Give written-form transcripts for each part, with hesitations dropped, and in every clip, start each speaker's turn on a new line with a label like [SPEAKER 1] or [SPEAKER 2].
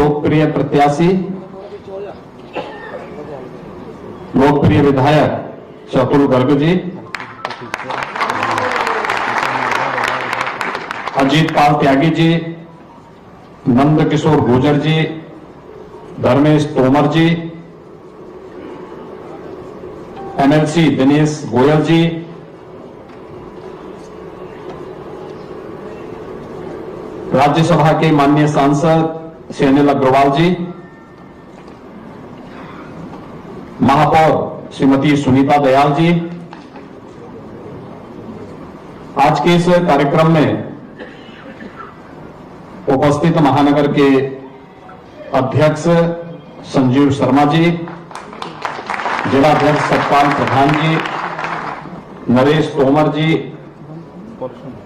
[SPEAKER 1] लोकप्रिय प्रत्याशी, लोकप्रिय विधायक श्री अतुल गर्ग जी, अजीत पाल त्यागी जी, नंद किशोर गुर्जर जी, धर्मेश तोमर जी, एमएलसी दिनेश गोयल जी, राज्यसभा के माननीय सांसद श्री अनिल अग्रवाल जी, महापौर श्रीमती सुनीता दयाल जी। आज के इस कार्यक्रम में उपस्थित महानगर के अध्यक्ष संजीव शर्मा जी, जिलाध्यक्ष सतपाल प्रधान जी, नरेश तोमर जी,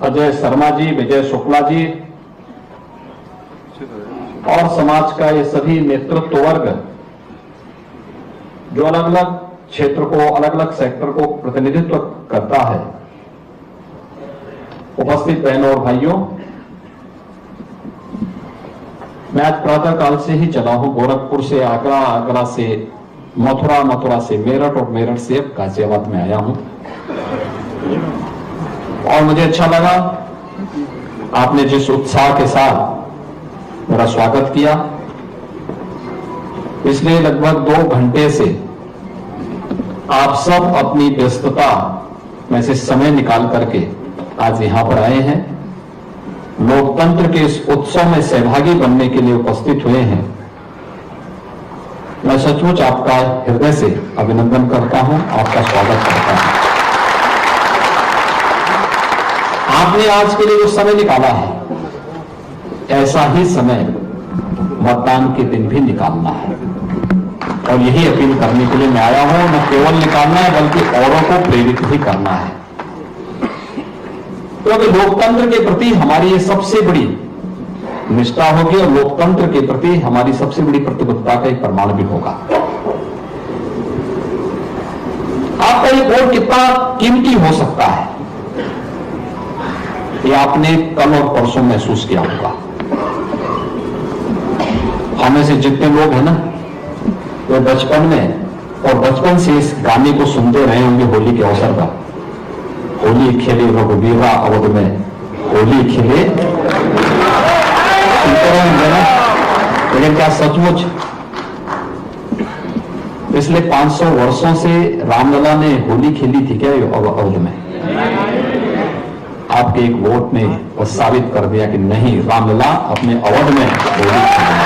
[SPEAKER 1] अजय शर्मा जी, विजय शुक्ला जी और समाज का ये सभी नेतृत्व वर्ग जो अलग अलग क्षेत्र को, अलग अलग सेक्टर को प्रतिनिधित्व करता है। उपस्थित बहनों और भाइयों, मैं आज प्रातः काल से ही चला हूं, गोरखपुर से आगरा, आगरा से मथुरा, मथुरा से मेरठ और मेरठ से अब गाजियाबाद में आया हूं और मुझे अच्छा लगा आपने जिस उत्साह के साथ मेरा स्वागत किया। इसलिए लगभग 2 घंटे से आप सब अपनी व्यस्तता में से समय निकाल करके आज यहां पर आए हैं, लोकतंत्र के इस उत्सव में सहभागी बनने के लिए उपस्थित हुए हैं। मैं सचमुच आपका हृदय से अभिनंदन करता हूं, आपका स्वागत करता हूं। आपने आज के लिए जो समय निकाला है, ऐसा ही समय मतदान के दिन भी निकालना है और यही अपील करने के लिए मैं आया हूं। न केवल निकालना है बल्कि औरों को प्रेरित भी करना है, क्योंकि लोकतंत्र के प्रति हमारी ये सबसे बड़ी निष्ठा होगी और लोकतंत्र के प्रति हमारी सबसे बड़ी प्रतिबद्धता का एक प्रमाण भी होगा। आपका ये वोट कितना कीमती हो सकता है, ये आपने कल और परसों महसूस किया होगा। हमें से जितने लोग हैं ना, वो बचपन में और बचपन से इस गाने को सुनते रहे होंगे होली के अवसर पर, होली खेले रघुवीरा अवध में, होली खेले, सुनते रहे होंगे ना। लेकिन क्या सचमुच पिछले 500 वर्षों से रामलला ने होली खेली थी क्या अवध में? आपके एक वोट ने वो साबित कर दिया कि नहीं, रामलला अपने अवध में होली खेली।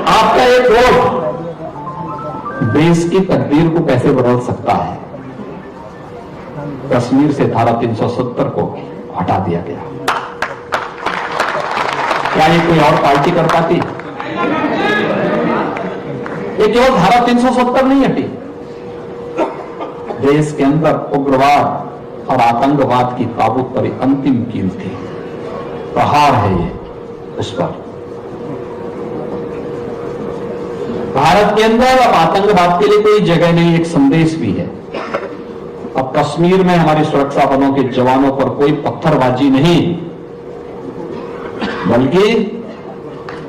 [SPEAKER 1] आपका एक वोट देश की तकदीर को कैसे बदल सकता है। कश्मीर से धारा 370 को हटा दिया गया। क्या ये कोई और पार्टी कर पाती? ये केवल धारा 370 नहीं हटी, देश के अंदर उग्रवाद और आतंकवाद की ताबूत पर अंतिम कील थी। प्रहार है ये उस पर। भारत के अंदर अब आतंकवाद के लिए कोई जगह नहीं, एक संदेश भी है। अब कश्मीर में हमारी सुरक्षा बलों के जवानों पर कोई पत्थरबाजी नहीं, बल्कि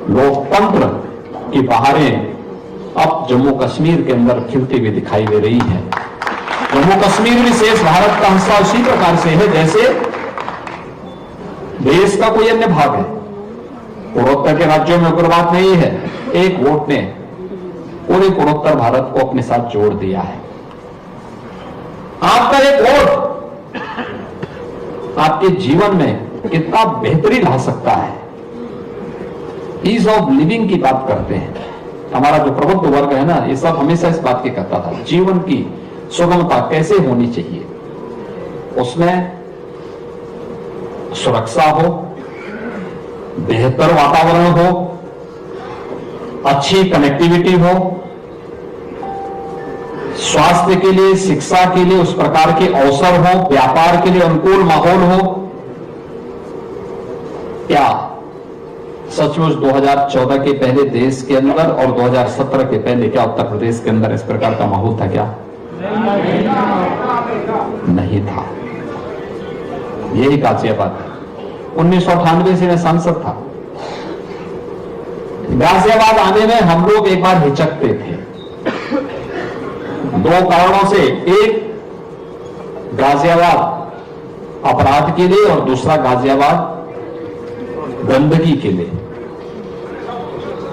[SPEAKER 1] लोकतंत्र की बहारें अब जम्मू कश्मीर के अंदर खिलती हुई दिखाई दे रही है। जम्मू कश्मीर विशेष भारत का हिस्सा उसी प्रकार से है जैसे देश का कोई अन्य भाग है। पूर्वोत्तर के राज्यों में उग्रवाद नहीं है। एक वोट ने पूरे पूर्वोत्तर भारत को अपने साथ जोड़ दिया है। आपका एक वोट आपके जीवन में कितना बेहतरी ला सकता है। ईज ऑफ लिविंग की बात करते हैं। हमारा जो प्रबुद्ध वर्ग है ना, ये सब हमेशा इस बात की कहता था, जीवन की सुगमता कैसे होनी चाहिए। उसमें सुरक्षा हो, बेहतर वातावरण हो, अच्छी कनेक्टिविटी हो, स्वास्थ्य के लिए, शिक्षा के लिए उस प्रकार के अवसर हो, व्यापार के लिए अनुकूल माहौल हो। क्या सचमुच 2014 के पहले देश के अंदर और 2017 के पहले क्या उत्तर प्रदेश के अंदर इस प्रकार का माहौल था क्या? नहीं था। यही गाजियाबाद है। 1998 से मैं सांसद था। गाजियाबाद आने में हम लोग एक बार हिचकते थे, दो कारणों से। एक, गाजियाबाद अपराध के लिए और दूसरा गाजियाबाद गंदगी के लिए।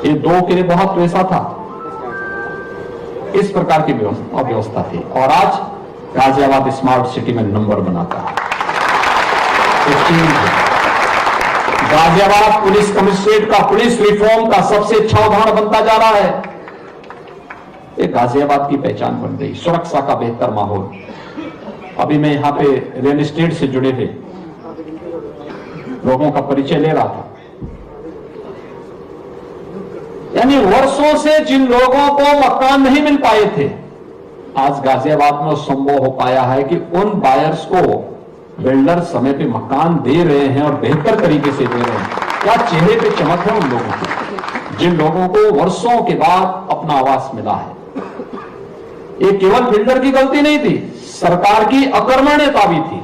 [SPEAKER 1] ये दो के लिए बहुत वैसा था, इस प्रकार की अव्यवस्था थी। और आज गाजियाबाद स्मार्ट सिटी में नंबर बनाता है। गाजियाबाद पुलिस कमिश्नरेट का, पुलिस रिफॉर्म का सबसे अच्छा उदाहरण बनता जा रहा है। एक गाजियाबाद की पहचान बन गई, सुरक्षा का बेहतर माहौल। अभी मैं यहां पे रियल एस्टेट से जुड़े हुए लोगों का परिचय ले रहा था। यानी वर्षों से जिन लोगों को मकान नहीं मिल पाए थे, आज गाजियाबाद में संभव हो पाया है कि उन बायर्स को बिल्डर समय पे मकान दे रहे हैं और बेहतर तरीके से दे रहे हैं। क्या चेहरे पे चमक है उन लोगों की, जिन लोगों को वर्षों के बाद अपना आवास मिला है। ये केवल बिल्डर की गलती नहीं थी, सरकार की अकर्मण्यता भी थी,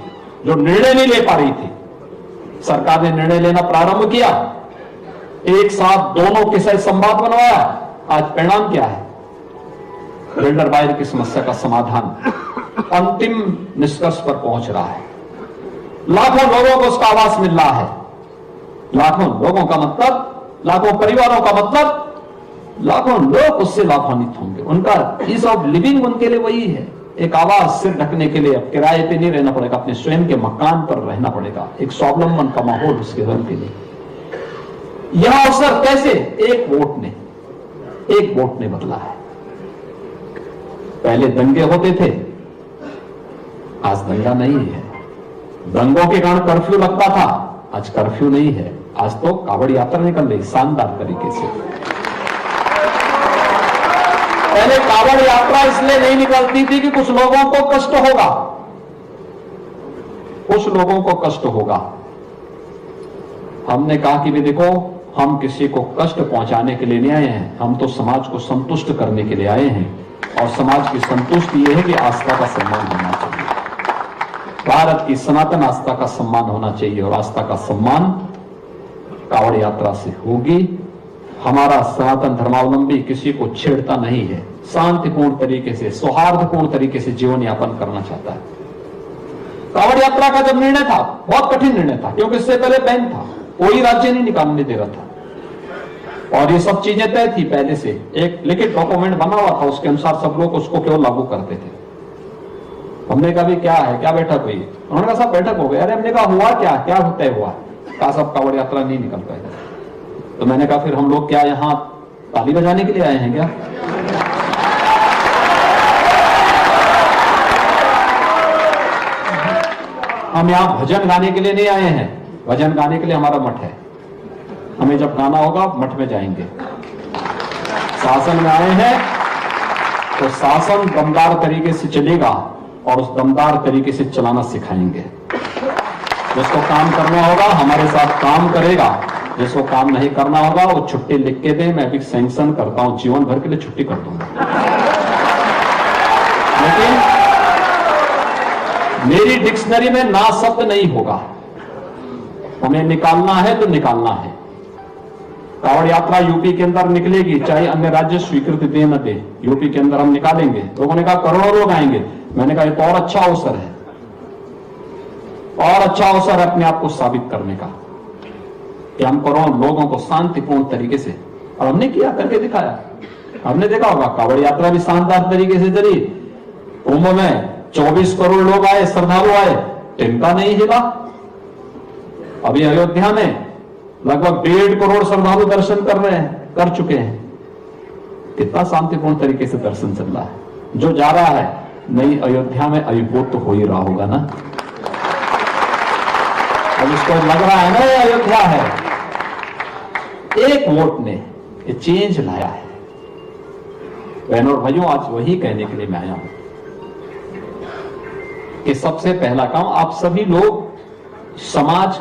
[SPEAKER 1] जो निर्णय नहीं ले पा रही थी। सरकार ने निर्णय लेना प्रारंभ किया, एक साथ दोनों के साथ संवाद बनवाया। आज परिणाम क्या है? बिल्डर बायर की समस्या का समाधान अंतिम निष्कर्ष पर पहुंच रहा है। लाखों लोगों को उसका आवास मिल रहा है। लाखों लोगों का मतलब, लाखों परिवारों का मतलब, लाखों लोग उससे लाभान्वित होंगे। उनका ईज ऑफ लिविंग उनके लिए वही है, एक आवास सिर ढकने के लिए। अब किराए पे नहीं रहना पड़ेगा, अपने स्वयं के मकान पर रहना पड़ेगा, एक स्वावलंबन का माहौल उसके घर के लिए। यह अवसर कैसे? एक वोट ने बदला है। पहले दंगे होते थे, आज दंगा नहीं है। दंगों के कारण कर्फ्यू लगता था, आज कर्फ्यू नहीं है। आज तो कावड़ यात्रा निकल रही शानदार तरीके से। पहले कावड़ यात्रा इसलिए नहीं निकलती थी कि कुछ लोगों को कष्ट होगा, कुछ लोगों को कष्ट होगा। हमने कहा कि भी देखो, हम किसी को कष्ट पहुंचाने के लिए नहीं आए हैं, हम तो समाज को संतुष्ट करने के लिए आए हैं। और समाज की संतुष्टि यह है कि आस्था का सम्मान होना चाहिए। भारत की सनातन आस्था का सम्मान होना चाहिए, और आस्था का सम्मान कावड़ यात्रा से होगी। हमारा सनातन धर्मावलंबी किसी को छेड़ता नहीं है, शांतिपूर्ण तरीके से, सौहार्दपूर्ण तरीके से जीवन यापन करना चाहता है। कावड़ यात्रा का जब निर्णय था, बहुत कठिन निर्णय था, क्योंकि इससे पहले बैन था, कोई राज्य नहीं निकालने दे रहा था। और ये सब चीजें तय थी पहले से, एक लिखित डॉक्यूमेंट बना हुआ था, उसके अनुसार सब लोग उसको केवल लागू करते थे। हमने कहा भी क्या है, क्या बैठक हुई? उन्होंने कहा सब बैठक हो गई। अरे हमने कहा हुआ क्या, क्या तय हुआ? कहा सब कावड़ यात्रा नहीं निकल पाए। तो मैंने कहा फिर हम लोग क्या यहां ताली बजाने के लिए आए हैं क्या? हम यहां भजन गाने के लिए नहीं आए हैं, भजन गाने के लिए हमारा मठ है। हमें जब गाना होगा मठ में जाएंगे। शासन में आए हैं तो शासन दमदार तरीके से चलेगा, और उस दमदार तरीके से चलाना सिखाएंगे। जिसको काम करना होगा हमारे साथ काम करेगा, जिसको काम नहीं करना होगा वो छुट्टी लिख के दे, मैं भी सैंक्शन करता हूं, जीवन भर के लिए छुट्टी कर दूंगा। लेकिन मेरी डिक्शनरी में ना शब्द नहीं होगा, हमें निकालना है तो निकालना है। कावड़ यात्रा यूपी के अंदर निकलेगी, चाहे अन्य राज्य स्वीकृति दे न दे, यूपी के अंदर हम निकालेंगे। लोगों ने कहा करोड़ों लोग आएंगे, मैंने कहा ये तो और अच्छा अवसर है, और अच्छा अवसर है अपने आप को साबित करने का कि हम करोड़ों लोगों को शांतिपूर्ण तरीके से, और हमने किया, करके दिखाया। हमने देखा होगा कावड़ यात्रा भी शानदार तरीके से चली। कुंभ में 24 करोड़ लोग आए, श्रद्धालु आए, टिमका नहीं हिला। अभी अयोध्या में लगभग 1.5 करोड़ श्रद्धालु दर्शन कर रहे हैं, कर चुके हैं। कितना शांतिपूर्ण तरीके से दर्शन चल रहा है। जो जा रहा है नई अयोध्या में अभिभूत तो हो ही रहा होगा ना। अब इसको लग रहा है ना ये अयोध्या है। एक वोट ने ये चेंज लाया है। बहनों और भाइयों, आज वही कहने के लिए मैं आया हूं कि सबसे पहला काम, आप सभी लोग समाज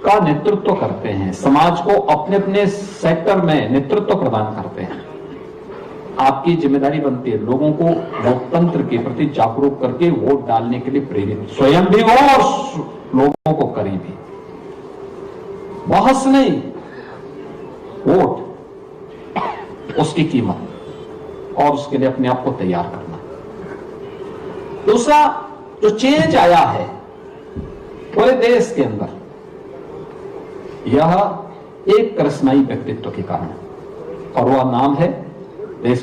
[SPEAKER 1] का नेतृत्व करते हैं, समाज को अपने अपने सेक्टर में नेतृत्व प्रदान करते हैं। आपकी जिम्मेदारी बनती है लोगों को लोकतंत्र के प्रति जागरूक करके वोट डालने के लिए प्रेरित स्वयं भी हो और लोगों बहस नहीं, वोट, उसकी कीमत और उसके लिए अपने आप को तैयार करना। दूसरा जो चेंज आया है पूरे देश के अंदर, यह एक करिश्माई व्यक्तित्व के कारण, और वह नाम है देश